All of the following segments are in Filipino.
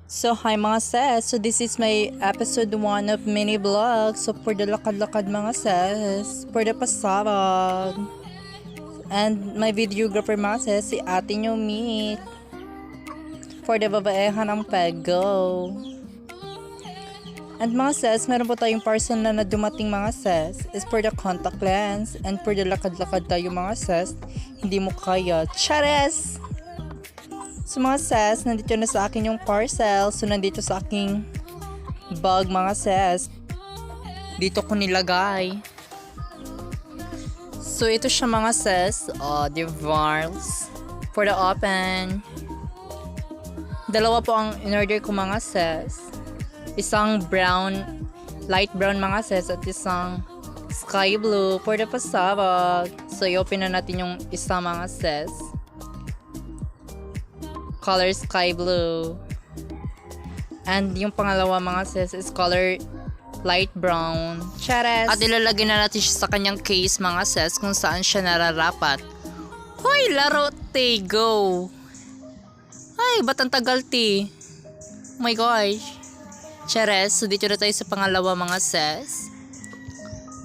So hi mga sis, so this is my episode 1 of mini vlog. So for the lakad-lakad mga sis, for the pasarag. And my videographer mga sis, si ate nyo meet. For the babaehan ng Pego. And mga sis, meron po tayong parcel na dumating mga sis, is for the contact lens. And for the lakad-lakad tayo mga sis, hindi mo kaya. Chares! So mga sis, nandito na sa akin yung parcel. So nandito sa aking bag mga sis. Dito ko nilagay. So ito siya mga sis. The vials. For the open. Dalawa po ang in-order ko mga sis. Isang brown, light brown mga sis. At isang sky blue for the pasabag. So i-open na natin yung isa mga sis. Color sky blue. And yung pangalawa mga sis is color light brown. Chares! At ilalagay na natin siya sa kanyang case mga sis kung saan siya nararapat. Hoy! Laro! Te! Go! Ay! Ba't ang tagal te? Oh my gosh! Chares! So dito na tayo sa pangalawa mga sis.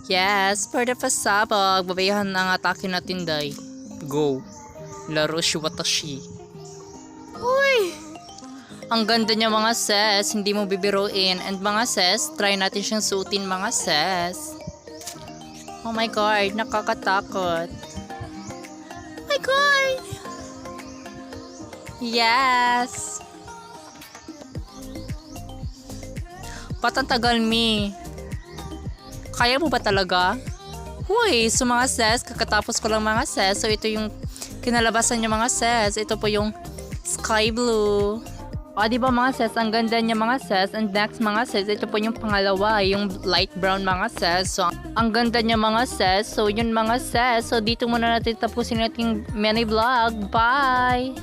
Yes! For the pasabag. Babayahan ang atake natin day. Go! Laro shi watashi. Uy! Ang ganda niya mga sis, hindi mo bibiruin. And mga sis, try natin siyang suotin mga sis. Oh my god, nakakatakot. Oh my god! Yes! Ba't ang tagal mi? Kaya mo ba talaga? Uy, so mga sis, kakatapos ko lang mga sis. So ito yung kinalabasan niya mga sis. Ito po yung sky blue. O diba mga sis, ang ganda niya mga sis. And next mga sis, ito po yung pangalawa, yung light brown mga sis. So ang ganda niya mga sis. So yun mga sis. So dito muna natin tapusin natin mini vlog. Bye!